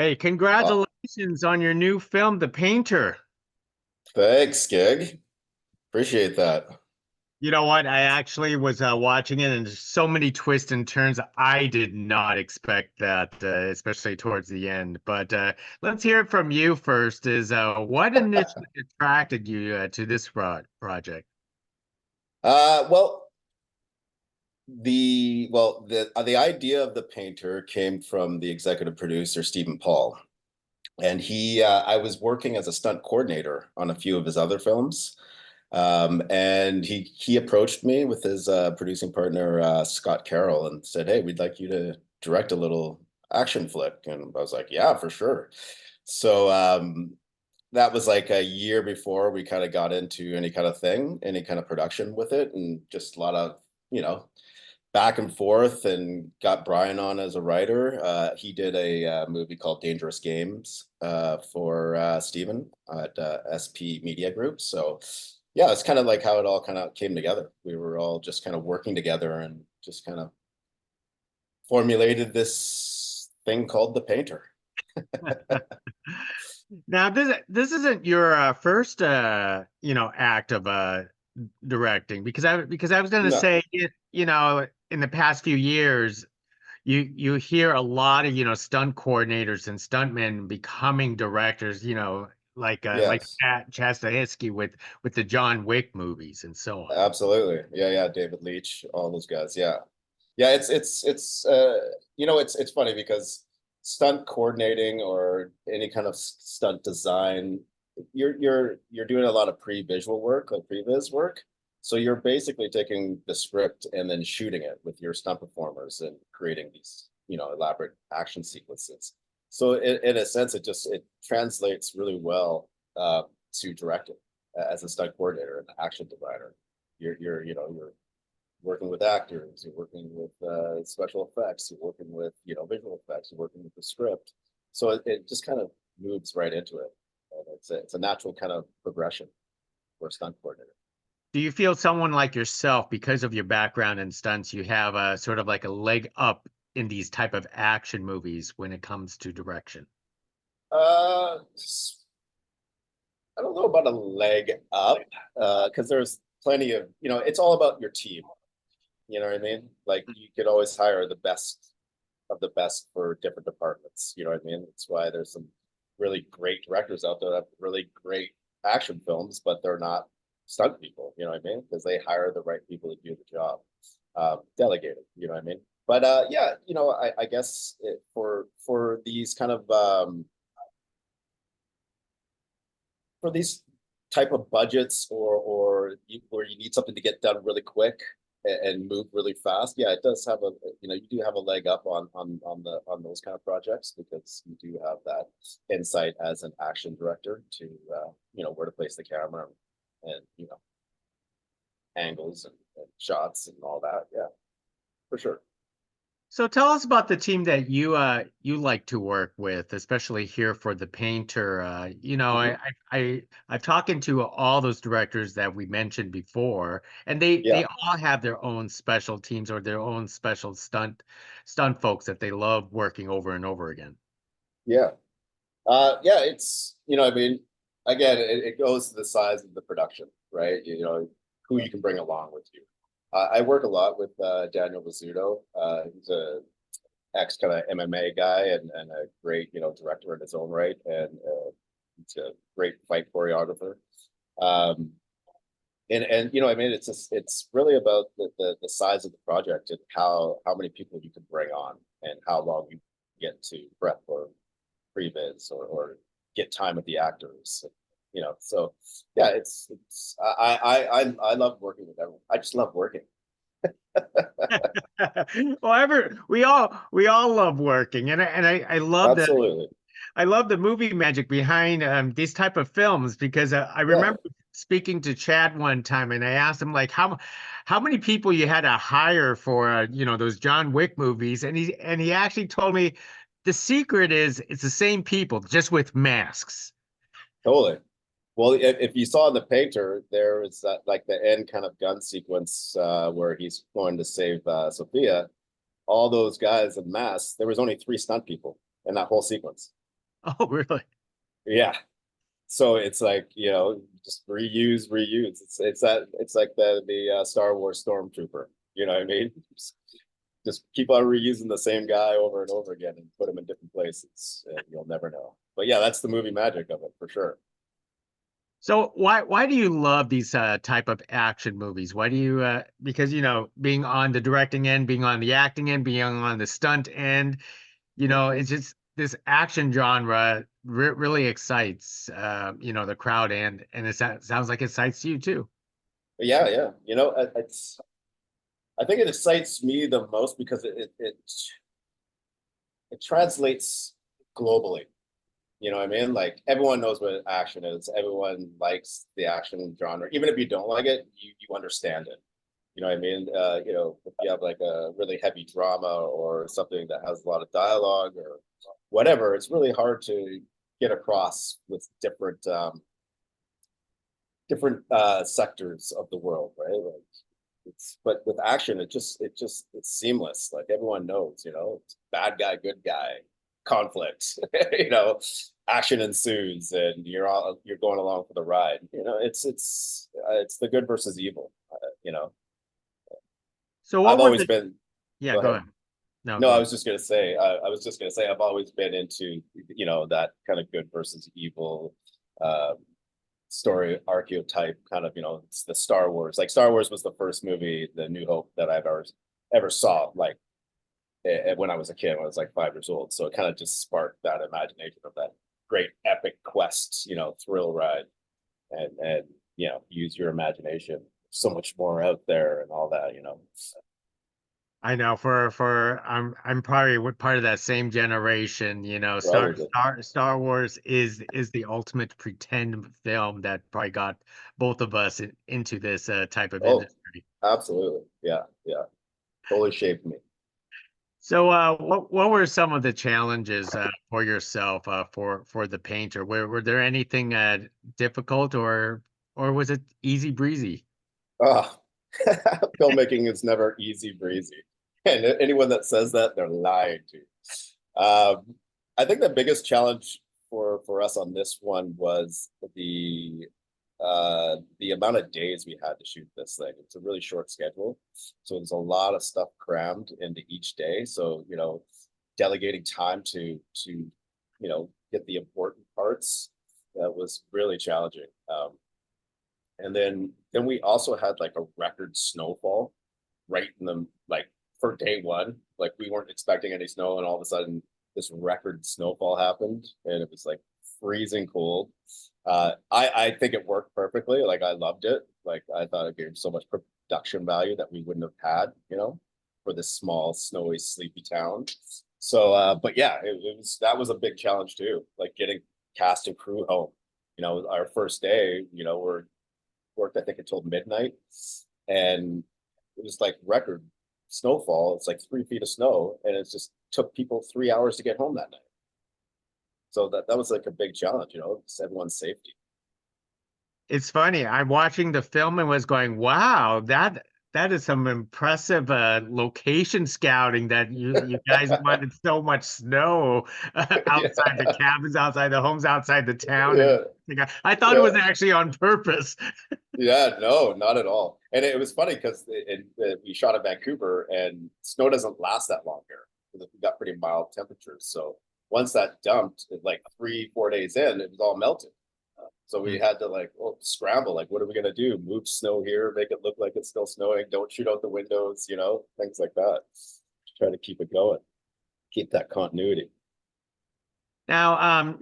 Hey, Uh, congratulations on your new film, The Painter. Thanks, Gig. Appreciate that. You know what? I actually was watching it, and there's so many twists and turns. I did not expect that, especially towards the end. But let's hear it from you first. Is what initially attracted you to this project? Well, the idea of the painter came from the executive producer Stephen Paul, and I was working as a stunt coordinator on a few of his other films, and he approached me with his producing partner Scott Carroll and said, "Hey, we'd like you to direct a little action flick," and I was like, "Yeah, for sure." So that was like a year before we kind of got into any kind of thing, any kind of production with it, and just a lot of, you know, back and forth, and got Brian on as a writer. He did a movie called Dangerous Games for Steven at SP Media Group. So yeah, it's kind of like how it all kind of came together. We were all just kind of working together and just kind of formulated this thing called The Painter. Now, this isn't your first act of directing because I was going to No, say in the past few years you hear a lot of stunt coordinators and stuntmen becoming directors, like yes. Pat Chastahisky with the John Wick movies and so on. Absolutely. Yeah, yeah. David Leitch, all those guys. Yeah. Yeah, it's funny because stunt coordinating or any kind of stunt design, you're doing a lot of pre-visual work, like previs work. So you're basically taking the script and then shooting it with your stunt performers and creating these, elaborate action sequences. So in a sense, it translates really well to directing as a stunt coordinator and action designer. You're working with actors, you're working with special effects, you're working with visual effects, you're working with the script. So it just kind of moves right into it. And it's a natural kind of progression for a stunt coordinator. Do you feel someone like yourself, because of your background in stunts, you have a sort of like a leg up in these type of action movies when it comes to direction? Uh, I don't know about a leg up, because there's plenty of, it's all about your team. You know what I mean? Like you could always hire the best of the best for different departments. You know what I mean? That's why there's some really great directors out there that have really great action films, but they're not stunt people. You know what I mean? Because they hire the right people to do the job, delegated. You know what I mean? But yeah, I guess for these kind of for these type of budgets, where you need something to get done really quick and move really fast, yeah, it does have you do have a leg up on those kind of projects, because you do have that insight as an action director to where to place the camera, and angles and shots and all that. Yeah, for sure. So tell us about the team that you like to work with, especially here for the painter. Hmm. I've talking to all those directors that we mentioned before, and they Yeah, they all have their own special teams or their own special stunt folks that they love working over and over again. yeah. Yeah, it's, I mean, again, it goes to the size of the production, right? Who you can bring along with you. I work a lot with Daniel Rizzuto. He's a ex kind of MMA guy, and a great, director in his own right, and he's a great fight choreographer. Um, and I mean, it's really about the size of the project and how many people you can bring on and how long you get to prep or previs, or get time with the actors. So yeah, I love working with everyone. I just love working. Well, we all love working, and I love the Absolutely. I love the movie magic behind these type of films because I Yeah. remember speaking to Chad one time and I asked him like how many people you had to hire for those John Wick movies, and he actually told me the secret is it's the same people just with masks. Totally. Well, if you saw the painter, there was like the end kind of gun sequence where he's going to save Sophia. All those guys in masks. There was only three stunt people in that whole sequence. Oh, really? Yeah. So it's like, just reuse. It's like the Star Wars Stormtrooper. You know what I mean? Just keep on reusing the same guy over and over again and put him in different places, and you'll never know. But yeah, that's the movie magic of it for sure. So why do you love these type of action movies? Why do you because being on the directing end, being on the acting end, being on the stunt end, it's just this action genre really excites the crowd, and sounds like it excites you too. But yeah, yeah. I think it excites me the most because it translates globally. You know what I mean? Like everyone knows what action is. Everyone likes the action genre. Even if you don't like it, you understand it. You know what I mean? If you have like a really heavy drama or something that has a lot of dialogue or whatever, it's really hard to get across with different sectors of the world, right? Like but with action, it's seamless. Like everyone knows, it's bad guy, good guy, conflict, action ensues, and you're going along for the ride. It's the good versus evil. So I've what were always the been. yeah, Go go ahead. ahead. No, No, go I ahead. was just gonna say. I was just gonna say. I've always been into that kind of good versus evil um, story archetype. Kind of it's the Star Wars. Like Star Wars was the first movie, The New Hope, that I've ever saw. Like when I was a kid, when I was like 5 years old. So it kind of just sparked that imagination of that great epic quest, thrill ride, and use your imagination. So much more out there and all that. I know for I'm probably part of that same generation, Probably. Star Wars is the ultimate pretend film that probably got both of us into this type of Oh, industry. absolutely. Yeah, yeah. Totally shaped me. So what were some of the challenges for yourself for the painter? Were there anything difficult or was it easy breezy? Oh, filmmaking is never easy breezy. And anyone that says that, they're lying to you. I think the biggest challenge for us on this one was the amount of days we had to shoot this thing. It's a really short schedule, so there's a lot of stuff crammed into each day. So delegating time to get the important parts, that was really challenging. And then we also had like a record snowfall right in the like for day one. Like we weren't expecting any snow, and all of a sudden this record snowfall happened, and it was like freezing cold. I think it worked perfectly. Like I loved it. Like I thought it gave so much production value that we wouldn't have had, for this small, snowy, sleepy town. So, but yeah, that was a big challenge too. Like getting cast and crew home. Our first day, we're worked I think until midnight, and it was like record snowfall. It's like 3 feet of snow, and it just took people 3 hours to get home that night. So that was like a big challenge, just everyone's safety. It's funny. I'm watching the film and was going, "Wow, that is some impressive location scouting that you guys wanted so much snow outside the Yeah, cabins, outside the homes, outside the town." And yeah, I thought it yeah, was actually on purpose. yeah. No, not at all. And it was funny because we shot in Vancouver, and snow doesn't last that long here because we got pretty mild temperatures. So once that dumped, like 3, 4 days in, it was all melted. So we had to like scramble. Like, what are we gonna do? Move snow here, make it look like it's still snowing. Don't shoot out the windows, things like that. Try to keep it going, keep that continuity. Now,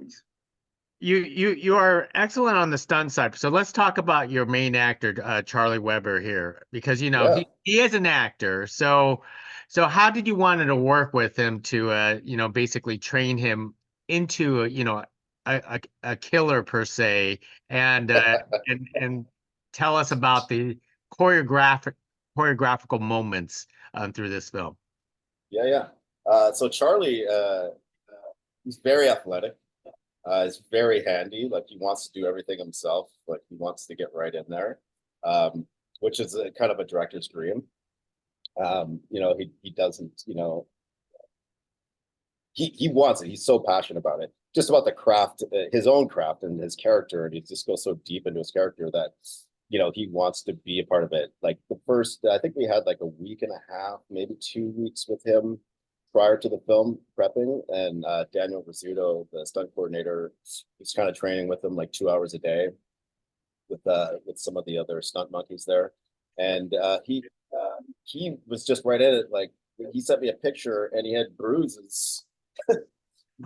you are excellent on the stunt side. So let's talk about your main actor, Charlie Weber here, because Yeah. he is an actor. So how did you want to work with him to basically train him into a killer per se, and and tell us about the choreographic choreographical moments through this film. Yeah, yeah. So Charlie, he's very athletic. He's very handy. Like he wants to do everything himself. Like he wants to get right in there, um, which is a kind of a director's dream. He doesn't. He wants it. He's so passionate about it. just about the craft, his own craft and his character, and he just goes so deep into his character that he wants to be a part of it. Like the first, I think we had like a week and a half, maybe 2 weeks with him prior to the film prepping, and Daniel Rizzuto, the stunt coordinator, was kind of training with him like 2 hours a day with some of the other stunt monkeys there, and he was just right in it. Like he sent me a picture, and he had bruises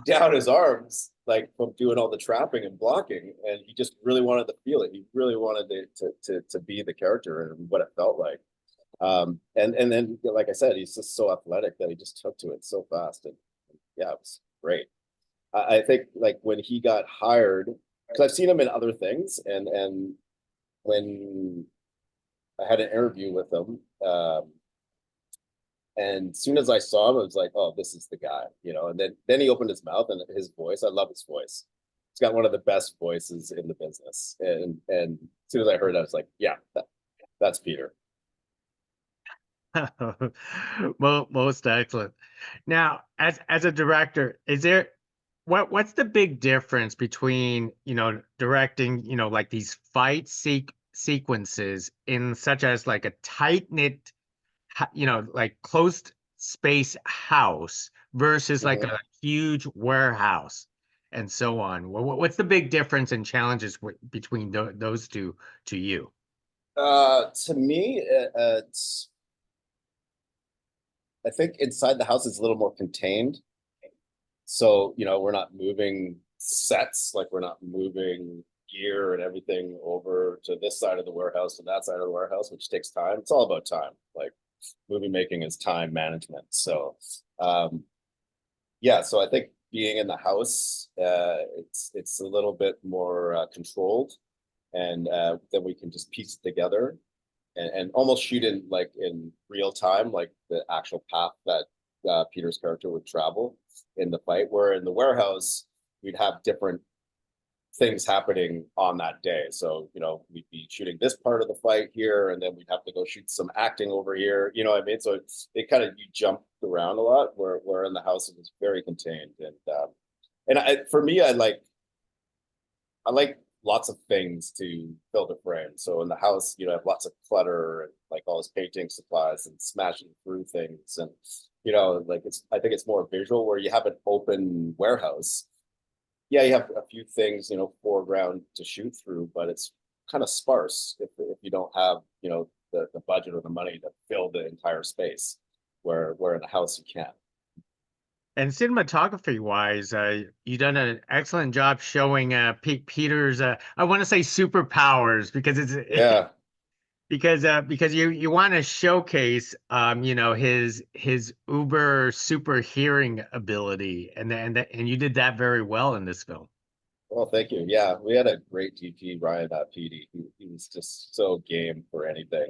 down his arms, like from doing all the trapping and blocking, and he just really wanted to feel it. He really wanted to be the character and what it felt like. And then, like I said, he's just so athletic that he just took to it so fast, and yeah, it was great. I think like when he got hired, because I've seen him in other things, and when I had an interview with him, and as soon as I saw him, I was like, oh, this is the guy, And then he opened his mouth, and his voice, I love his voice. He's got one of the best voices in the business. And as soon as I heard it, I was like, yeah, that's Peter. Most excellent. Now, as a director, is there what's the big difference between directing like these fight sequences in such as like a tight knit like closed space house versus like a huge warehouse and so on? What's the big difference and challenges between those two to you? To me, I think inside the house is a little more contained. So, we're not moving sets, like we're not moving gear and everything over to this side of the warehouse to that side of the warehouse, which takes time. It's all about time. Like movie making is time management. So, yeah, so I think being in the house, it's a little bit more controlled, and then we can just piece it together and almost shoot in like in real time, like the actual path that Peter's character would travel in the fight. Where in the warehouse, we'd have different things happening on that day. So, we'd be shooting this part of the fight here, and then we'd have to go shoot some acting over here. You know what I mean? So it kind of, you jump around a lot, where in the house it was very contained. And for me, I like lots of things to fill the frame. So in the house, I have lots of clutter and like all his painting supplies and smashing through things. And, like I think it's more visual. Where you have an open warehouse, yeah, you have a few things, foreground to shoot through, but it's kind of sparse if you don't have, the budget or the money to fill the entire space, where in a house you can. And cinematography wise, you've done an excellent job showing Peter's I want to say superpowers, because it's Yeah. because you want to showcase his uber super hearing ability, and you did that very well in this film. Well, thank you. Yeah, we had a great DP, Ryan Petey. He was just so game for anything.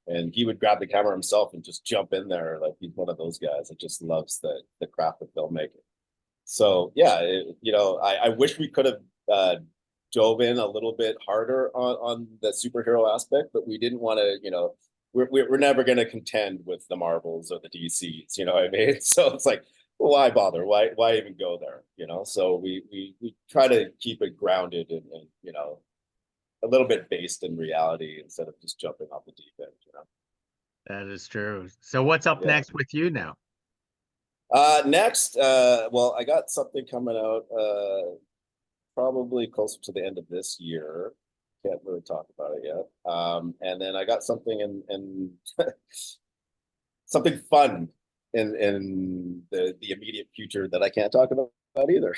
And he would grab the camera himself and just jump in there. Like he's one of those guys that just loves the craft of filmmaking. So yeah, I wish we could have dove in a little bit harder on the superhero aspect, but we didn't want to, we're never going to contend with the Marvels or the DCs, you know what I mean? So it's like, well, why bother? Why even go there? So we try to keep it grounded and a little bit based in reality instead of just jumping off the deep end. That is true. So what's up next with you now? Next, well, I got something coming out probably closer to the end of this year. Can't really talk about it yet. And then I got something in something fun in the immediate future that I can't talk about either.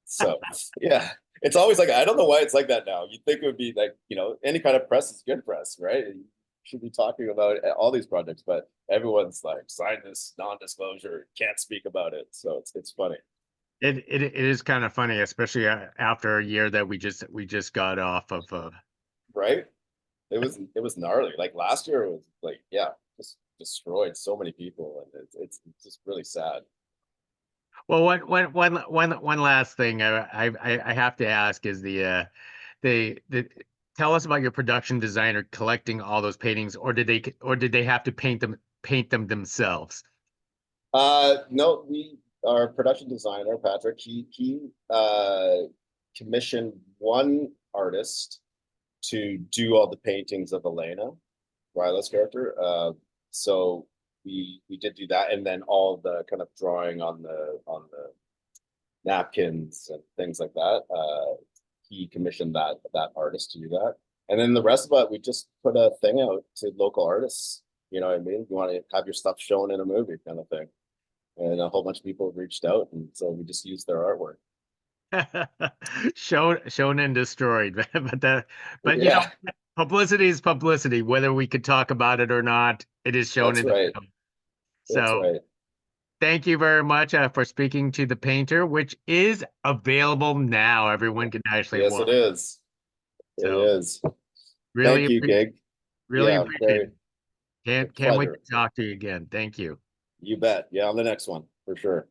So yeah, it's always like, I don't know why it's like that now. You'd think it would be like, any kind of press is good press, right? You should be talking about all these projects, but everyone's like, sign this non-disclosure, can't speak about it. So it's funny. It is kind of funny, especially after a year that we just got off of. Right? It was gnarly. Like last year, it was like, yeah, just destroyed so many people, and it's just really sad. Well, one last thing I have to ask is the tell us about your production designer collecting all those paintings, or did they have to paint them themselves? No, we our production designer, Patrick, he commissioned one artist to do all the paintings of Elena, Ryla's character. So we did do that, and then all the kind of drawing on the napkins and things like that. He commissioned that artist to do that, and then the rest of it, we just put a thing out to local artists. You know what I mean? You want to have your stuff shown in a movie, kind of thing. And a whole bunch of people reached out, and so we just used their artwork. Shown and destroyed. But you know, Yeah, publicity is publicity, whether we could talk about it or not, it is shown that's in the right. film. That's So right. thank you very much for speaking to The Painter, which is available now. Everyone can actually Yes, it watch. is. It So is. really, Thank you, Gig. really Yeah, appreciate very it. a Can't wait pleasure. to talk to you again. Thank you. You bet. Yeah, on the next one for sure.